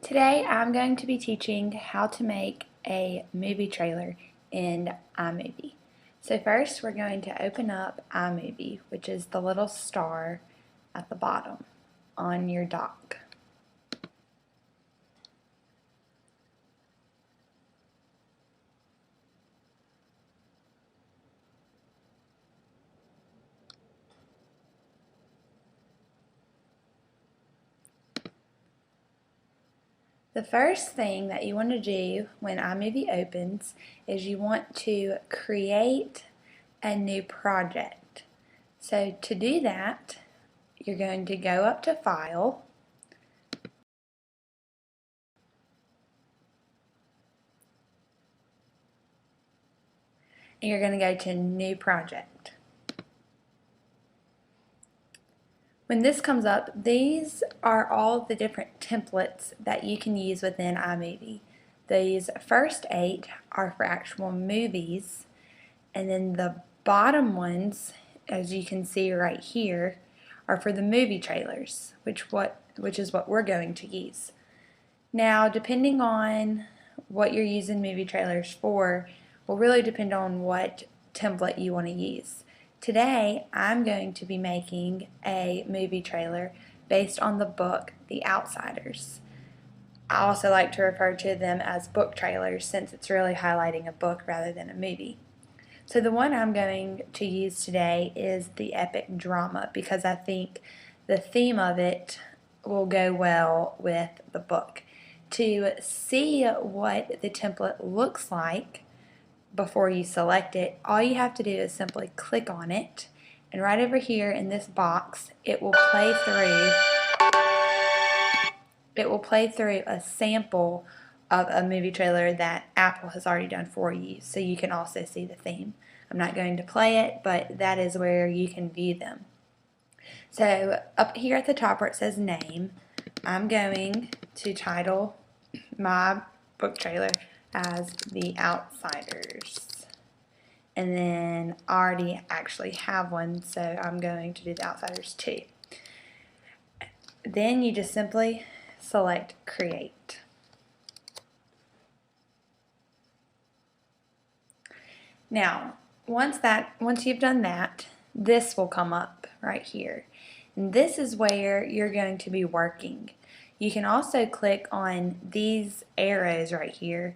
Today I'm going to be teaching how to make a movie trailer in iMovie. So first we're going to open up iMovie, which is the little star at the bottom on your dock. The first thing that you want to do when iMovie opens is you want to create a new project. So to do that, you're going to go up to File, and you're going to go to New Project. When this comes up, these are all the different templates that you can use within iMovie. These first 8 are for actual movies, and then the bottom ones, as you can see right here, are for the movie trailers, which is what we're going to use. Now, depending on what you're using movie trailers for, will really depend on what template you want to use. Today, I'm going to be making a movie trailer based on the book The Outsiders. I also like to refer to them as book trailers since it's really highlighting a book rather than a movie. So the one I'm going to use today is the epic drama because I think the theme of it will go well with the book. To see what the template looks like before you select it, all you have to do is simply click on it, and right over here in this box it will play through a sample of a movie trailer that Apple has already done for you, so you can also see the theme. I'm not going to play it, but that is where you can view them. So up here at the top where it says name, I'm going to title my book trailer as The Outsiders. And then I already actually have one, so I'm going to do The Outsiders 2. Then you just simply select Create. Now, once you've done that, this will come up right here. And this is where you're going to be working. You can also click on these arrows right here,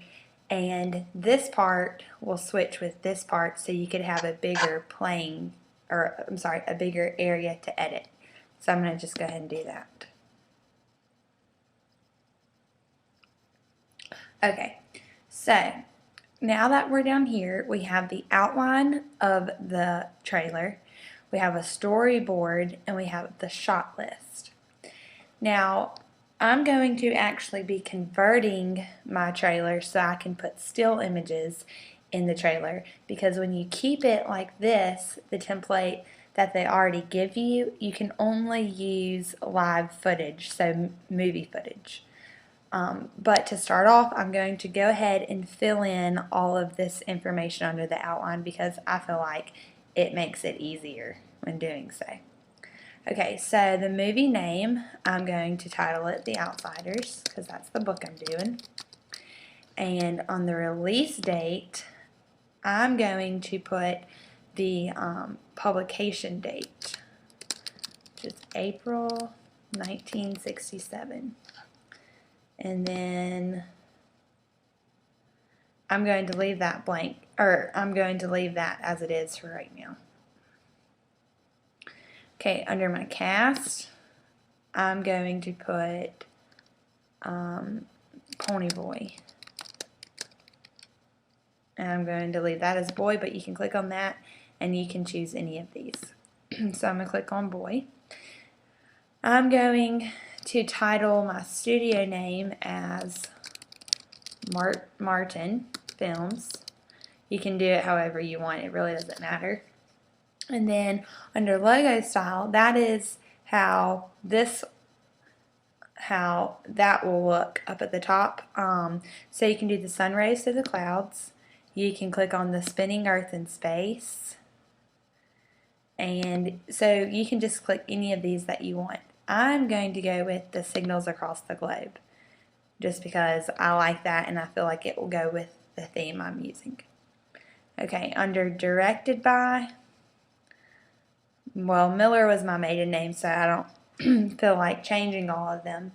and this part will switch with this part so you could have a bigger a bigger area to edit. So I'm going to just go ahead and do that. Okay, so now that we're down here, we have the outline of the trailer, we have a storyboard, and we have the shot list. Now, I'm going to actually be converting my trailer so I can put still images in the trailer, because when you keep it like this, the template that they already give you, you can only use live footage, so movie footage. But to start off, I'm going to go ahead and fill in all of this information under the outline because I feel like it makes it easier when doing so. Okay, so the movie name, I'm going to title it The Outsiders because that's the book I'm doing. And on the release date, I'm going to put the publication date, which is April 1967. And then I'm going to leave that blank, or I'm going to leave that as it is for right now. Okay, under my cast, I'm going to put Pony Boy. And I'm going to leave that as boy, but you can click on that and you can choose any of these. So I'm going to click on boy. I'm going to title my studio name as Martin Films. You can do it however you want, it really doesn't matter. And then under logo style, that is how that will look up at the top. So you can do the sun rays through the clouds. You can click on the spinning earth in space. And so you can just click any of these that you want. I'm going to go with the signals across the globe. just because I like that and I feel like it will go with the theme I'm using. Okay, under directed by, well, Miller was my maiden name, so I don't feel like changing all of them.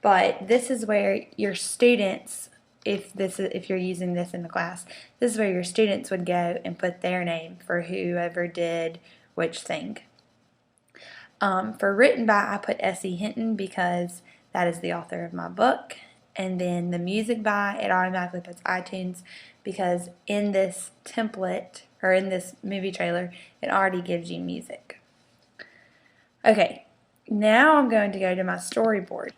But this is where your students, if you're using this in the class, this is where your students would go and put their name for whoever did which thing. For written by, I put S.E. Hinton because that is the author of my book. And then the music by, it automatically puts iTunes because in this template, or in this movie trailer, it already gives you music. Okay, now I'm going to go to my storyboard.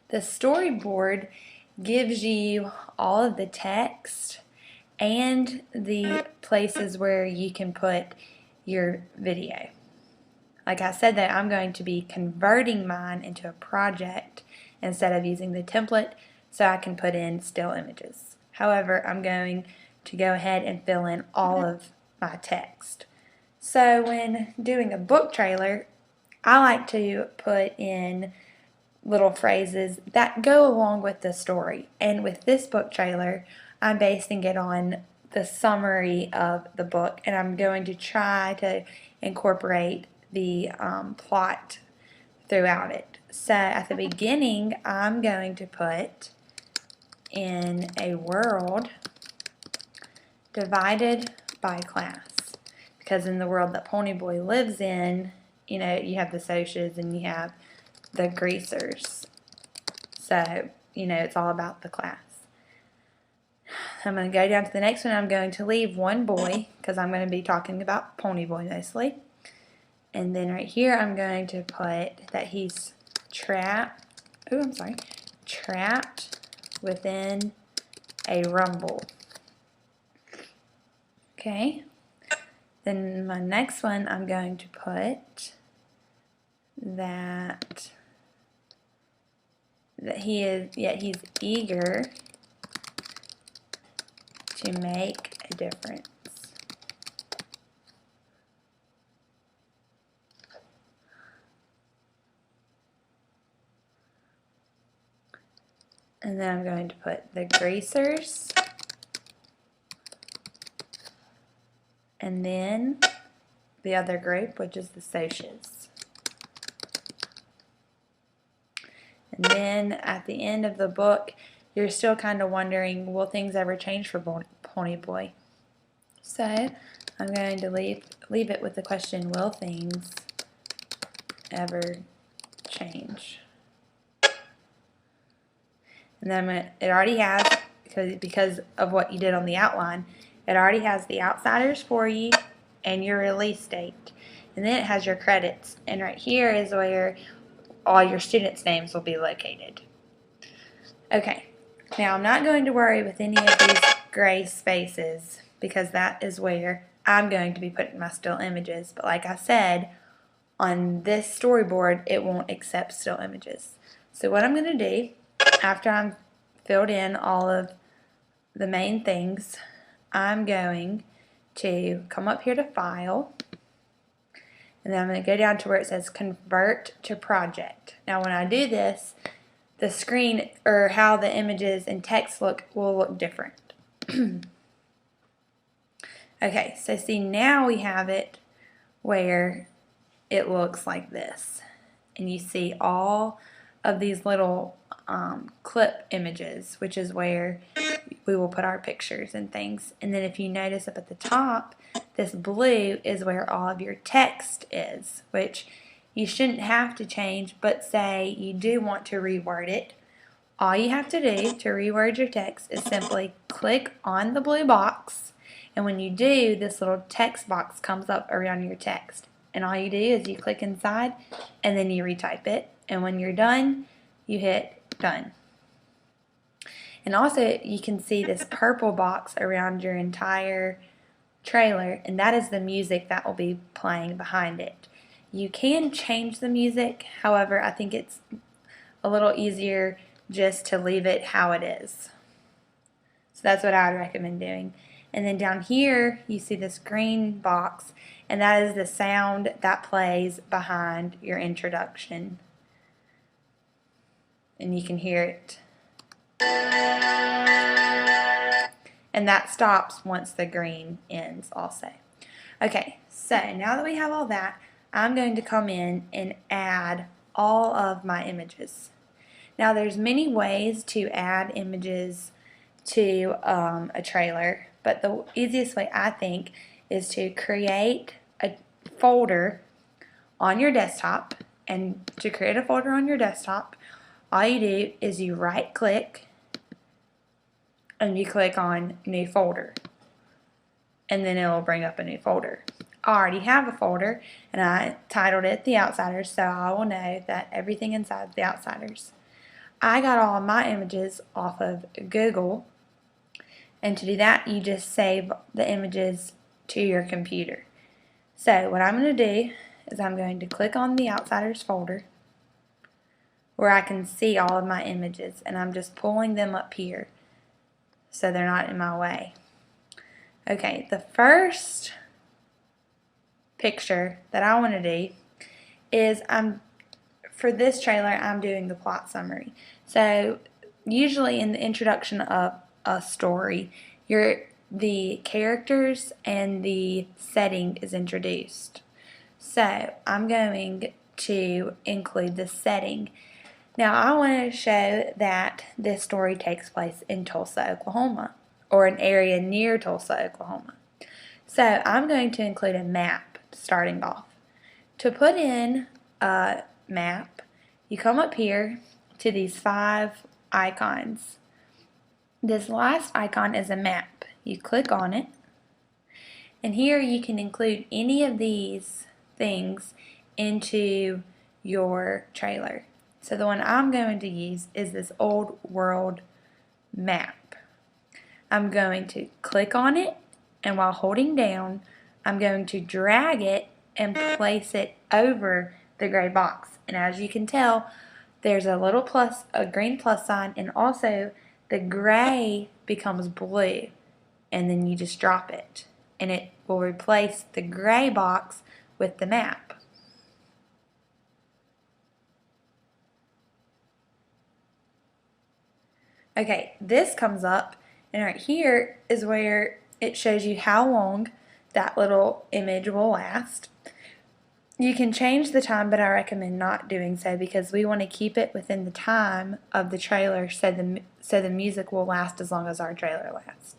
The storyboard gives you all of the text and the places where you can put your video. Like I said, that I'm going to be converting mine into a project instead of using the template so I can put in still images. However, I'm going to go ahead and fill in all of my text. So when doing a book trailer, I like to put in little phrases that go along with the story. And with this book trailer, I'm basing it on the summary of the book, and I'm going to try to incorporate the plot throughout it. So at the beginning, I'm going to put in a world divided by class, because in the world that Ponyboy lives in, you know, you have the Socias and you have the Greasers. So, you know, it's all about the class. I'm going to go down to the next one. I'm going to leave one boy because I'm going to be talking about Ponyboy mostly. And then right here I'm going to put that he's trapped within a rumble. Okay. Then my next one I'm going to put that he's eager to make a difference. And then I'm going to put the Greasers, and then the other group, which is the Socias. And then at the end of the book, you're still kind of wondering, will things ever change for Ponyboy? So I'm going to leave it with the question, will things ever change? And then it already has, because of what you did on the outline, it already has the outsiders for you and your release date. And then it has your credits. And right here is where all your students' names will be located. Okay, now I'm not going to worry with any of these gray spaces because that is where I'm going to be putting my still images. But like I said, on this storyboard, it won't accept still images. So what I'm going to do, after I'm filled in all of the main things, I'm going to come up here to File, and then I'm going to go down to where it says Convert to Project. Now when I do this, the screen, or how the images and text will look different. Okay, so see, now we have it where it looks like this. And you see all of these little clip images, which is where we will put our pictures and things. And then if you notice up at the top, this blue is where all of your text is, which you shouldn't have to change, but say you do want to reword it. All you have to do to reword your text is simply click on the blue box, and when you do, this little text box comes up around your text. And all you do is you click inside, and then you retype it. And when you're done, you hit done. And also, you can see this purple box around your entire trailer, and that is the music that will be playing behind it. You can change the music, however, I think it's a little easier just to leave it how it is. So that's what I would recommend doing. And then down here you see this green box, and that is the sound that plays behind your introduction. And you can hear it. And that stops once the green ends also. Okay, so now that we have all that, I'm going to come in and add all of my images. Now there's many ways to add images to a trailer, but the easiest way I think is to create a folder on your desktop. And to create a folder on your desktop, all you do is you right click and you click on new folder, and then it will bring up a new folder. I already have a folder and I titled it The Outsiders, so I will know that everything inside The Outsiders. I got all of my images off of Google, and to do that you just save the images to your computer. So what I'm going to do is I'm going to click on the Outsiders folder where I can see all of my images, and I'm just pulling them up here so they're not in my way. Okay, the first picture that I want to do is for this trailer I'm doing the plot summary. So usually in the introduction of a story, the characters and the setting is introduced. So I'm going to include the setting. Now I want to show that this story takes place in Tulsa, Oklahoma, or an area near Tulsa, Oklahoma. So I'm going to include a map starting off. To put in a map, you come up here to these 5 icons. This last icon is a map. You click on it, and here you can include any of these things into your trailer. So the one I'm going to use is this old world map. I'm going to click on it, and while holding down, I'm going to drag it and place it over the gray box. And as you can tell, there's a little plus, a green plus sign, and also the gray becomes blue, and then you just drop it, and it will replace the gray box with the map. Okay, this comes up, and right here is where it shows you how long that little image will last. You can change the time, but I recommend not doing so because we want to keep it within the time of the trailer so the music will last as long as our trailer lasts.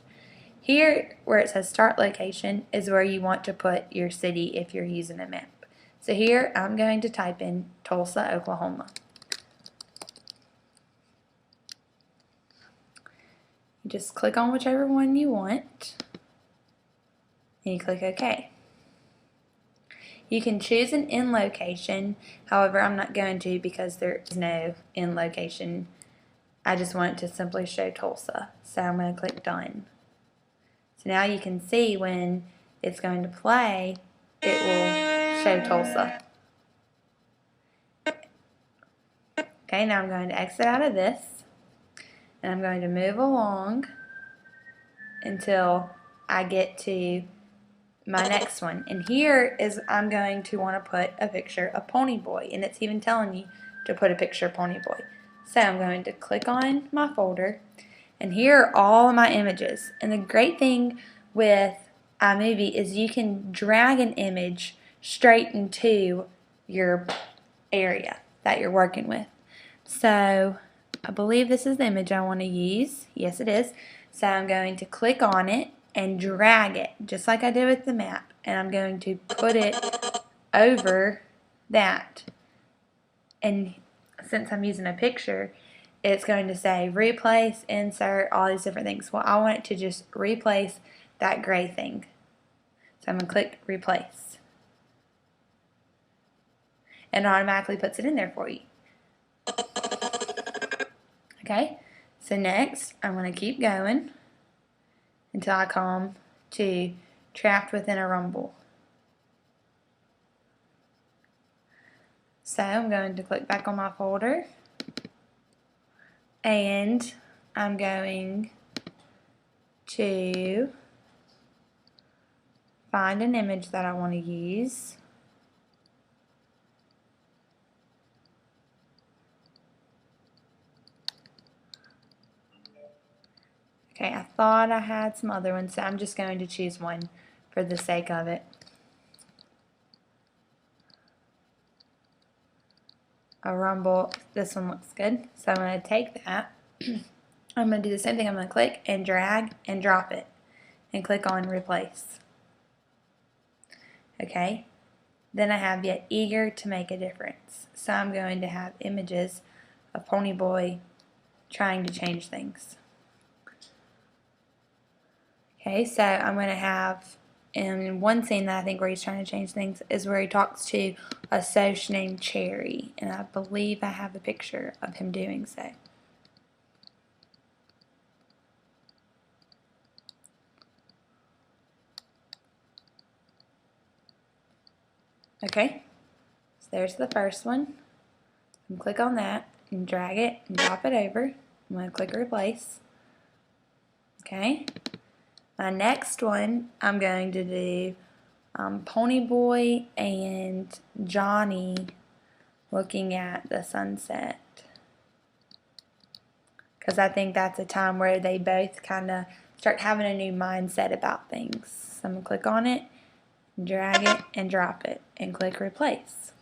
Here, where it says start location, is where you want to put your city if you're using a map. So here, I'm going to type in Tulsa, Oklahoma. You just click on whichever one you want, and you click OK. You can choose an end location, however I'm not going to because there is no end location. I just want it to simply show Tulsa, so I'm going to click Done. So now you can see when it's going to play, it will show Tulsa. Okay, now I'm going to exit out of this, and I'm going to move along until I get to my next one. And here is I'm going to want to put a picture of Pony Boy, and it's even telling you to put a picture of Pony Boy. So I'm going to click on my folder, and here are all of my images. And the great thing with iMovie is you can drag an image straight into your area that you're working with. So I believe this is the image I want to use. Yes, it is. So I'm going to click on it and drag it, just like I did with the map. And I'm going to put it over that. And since I'm using a picture, it's going to say replace, insert, all these different things. Well, I want it to just replace that gray thing. So I'm going to click replace. And it automatically puts it in there for you. Okay, so next I'm going to keep going until I come to trapped within a rumble. So I'm going to click back on my folder, and I'm going to find an image that I want to use. Okay, I thought I had some other ones, so I'm just going to choose one for the sake of it. A rumble, this one looks good, so I'm going to take that. I'm going to do the same thing. I'm going to click and drag and drop it and click on replace. Okay, then I have yet eager to make a difference. So I'm going to have images of Pony Boy trying to change things. Okay, so I'm going to have, in one scene that I think where he's trying to change things is where he talks to a Soch named Cherry, and I believe I have a picture of him doing so. Okay, so there's the first one. I'm going to click on that and drag it and drop it over. I'm going to click replace. Okay. My next one, I'm going to do Pony Boy and Johnny looking at the sunset. Because I think that's a time where they both kind of start having a new mindset about things. So I'm going to click on it, drag it, and drop it, and click replace.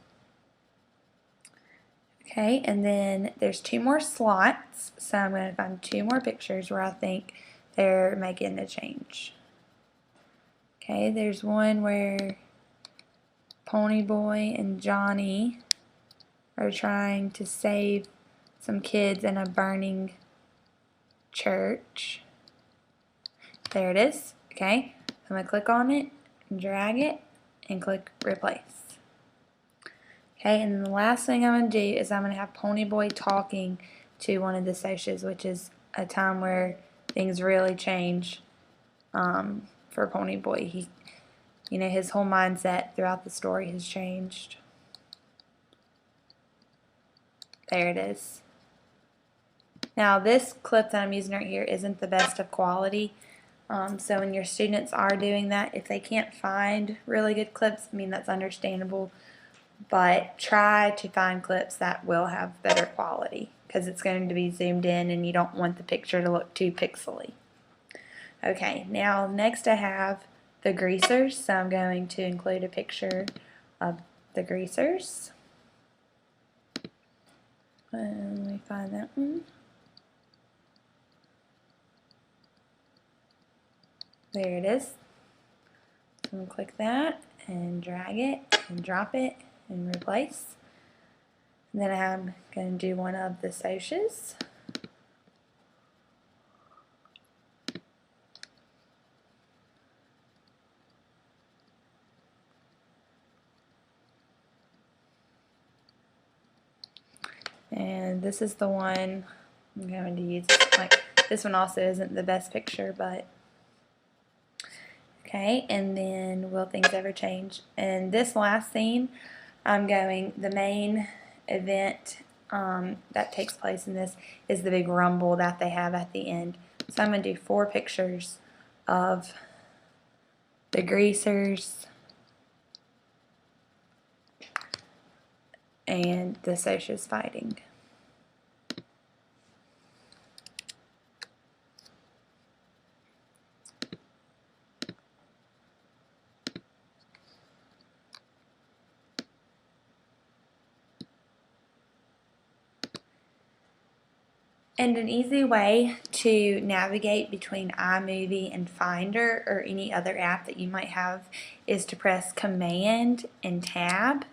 Okay, and then there's 2 more slots, so I'm going to find 2 more pictures where I think they're making a change. Okay, there's one where Pony Boy and Johnny are trying to save some kids in a burning church. There it is. Okay, I'm going to click on it, drag it, and click replace. Okay, and then the last thing I'm going to do is I'm going to have Pony Boy talking to one of the Soches, which is a time where things really change for Pony Boy. His whole mindset throughout the story has changed. There it is. Now this clip that I'm using right here isn't the best of quality. So when your students are doing that, if they can't find really good clips, that's understandable. But try to find clips that will have better quality because it's going to be zoomed in and you don't want the picture to look too pixely. Okay, now next I have the greasers, so I'm going to include a picture of the greasers. Let me find that one. There it is. So I'm going to click that and drag it and drop it and replace. And then I'm going to do one of the Soches. And this is the one I'm going to use. This one also isn't the best picture, but okay. And then will things ever change? And this last scene, the main event that takes place in this is the big rumble that they have at the end. So I'm going to do 4 pictures of the greasers and the Soches fighting. And an easy way to navigate between iMovie and Finder or any other app that you might have is to press Command and Tab.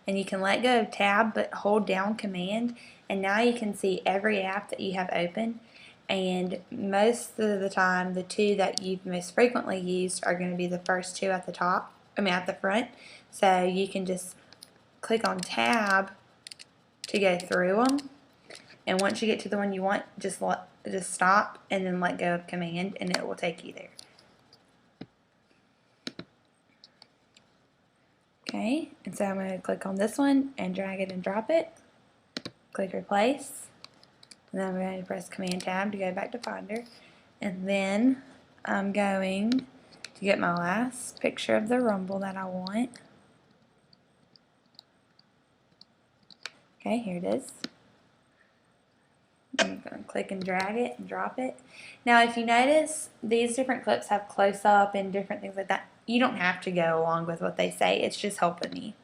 And you can let go of Tab but hold down Command, and now you can see every app that you have open. And most of the time the 2 that you've most frequently used are going to be the first 2 at the top, at the front. So you can just click on Tab to go through them. And once you get to the one you want, just stop and then let go of Command, and it will take you there. Okay, and so I'm going to click on this one and drag it and drop it. Click replace. And then I'm going to press Command Tab to go back to Finder. And then I'm going to get my last picture of the rumble that I want. Okay, here it is. I'm going to click and drag it and drop it. Now, if you notice, these different clips have close-up and different things like that. You don't have to go along with what they say. It's just helping me.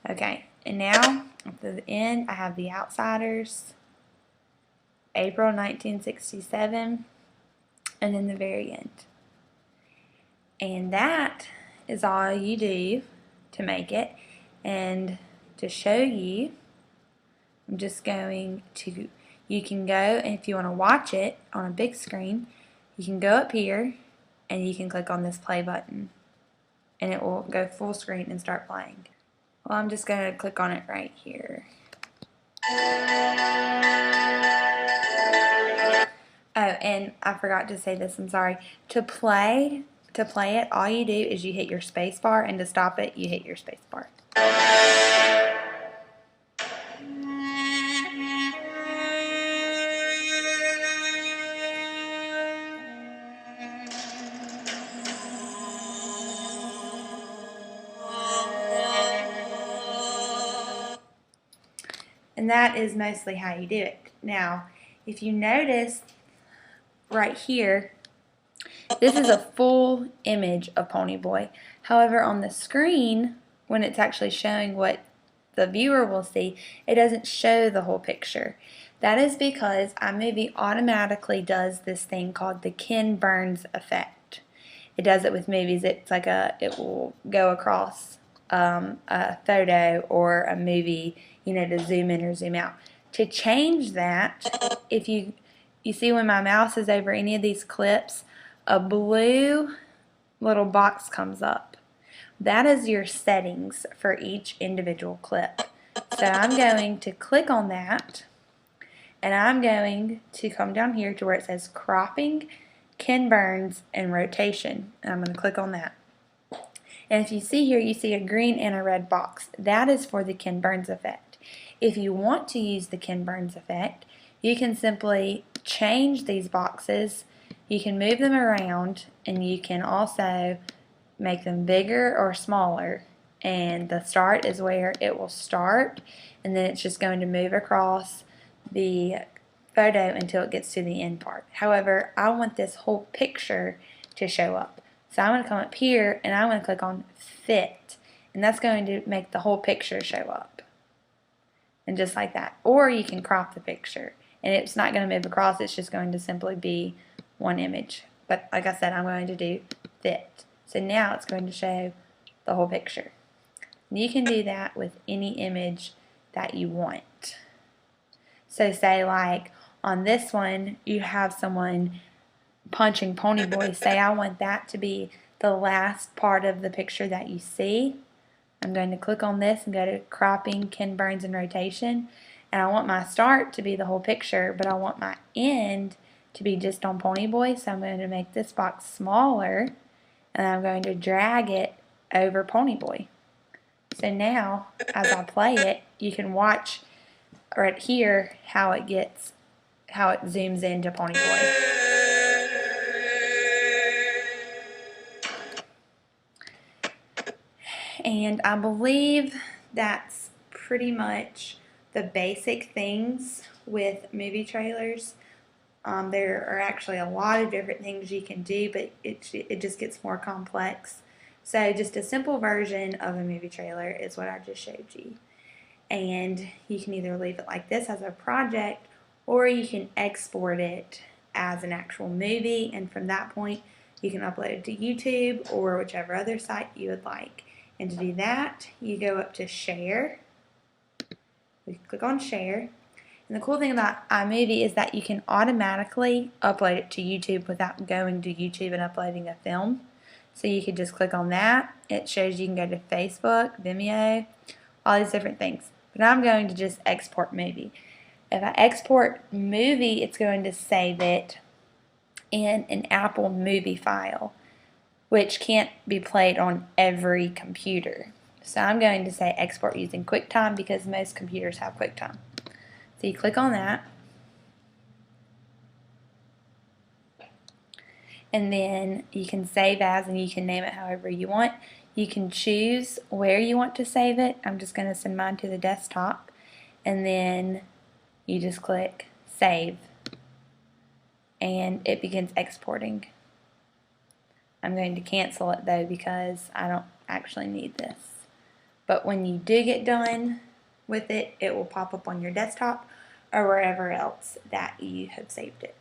Okay, and now at the end, I have The Outsiders, April 1967, and then the very end. And that is all you do to make it. And to show you, I'm just going to, you can go, and if you want to watch it on a big screen, you can go up here and you can click on this play button and it will go full screen and start playing. Well, I'm just going to click on it right here. Oh, and I forgot to say this, I'm sorry. To play it, all you do is you hit your space bar, and to stop it, you hit your space bar. And that is mostly how you do it. Now, if you notice right here, this is a full image of Pony Boy. However, on the screen, when it's actually showing what the viewer will see, it doesn't show the whole picture. That is because iMovie automatically does this thing called the Ken Burns effect. It does it with movies. It's like it will go across a photo or a movie, you know, to zoom in or zoom out. To change that, if you see when my mouse is over any of these clips, a blue little box comes up. That is your settings for each individual clip. So I'm going to click on that, and I'm going to come down here to where it says cropping, Ken Burns, and rotation. And I'm going to click on that. And if you see here, you see a green and a red box. That is for the Ken Burns effect. If you want to use the Ken Burns effect, you can simply change these boxes. You can move them around, and you can also make them bigger or smaller. And the start is where it will start, and then it's just going to move across the photo until it gets to the end part. However, I want this whole picture to show up. So I'm going to come up here and I'm going to click on fit, and that's going to make the whole picture show up. And just like that. Or you can crop the picture, and it's not going to move across, it's just going to simply be one image. But like I said, I'm going to do fit. So now it's going to show the whole picture. And you can do that with any image that you want. So say like on this one, you have someone punching Pony Boy. Say I want that to be the last part of the picture that you see. I'm going to click on this and go to cropping, Ken Burns, and rotation. And I want my start to be the whole picture, but I want my end to be just on Pony Boy. So I'm going to make this box smaller, and I'm going to drag it over Pony Boy. So now, as I play it, you can watch right here how it zooms into Pony Boy. And I believe that's pretty much the basic things with movie trailers. There are actually a lot of different things you can do, but it just gets more complex. So just a simple version of a movie trailer is what I just showed you. And you can either leave it like this as a project, or you can export it as an actual movie, and from that point you can upload it to YouTube or whichever other site you would like. And to do that, you go up to share. We click on share. And the cool thing about iMovie is that you can automatically upload it to YouTube without going to YouTube and uploading a film. So you could just click on that. It shows you can go to Facebook, Vimeo, all these different things. But I'm going to just export movie. If I export movie, it's going to save it in an Apple movie file, which can't be played on every computer. So I'm going to say export using QuickTime because most computers have QuickTime. So you click on that. and then you can save as, and you can name it however you want. You can choose where you want to save it. I'm just going to send mine to the desktop, and then you just click save, and it begins exporting. I'm going to cancel it though because I don't actually need this. But when you do get done with it, it will pop up on your desktop or wherever else that you have saved it.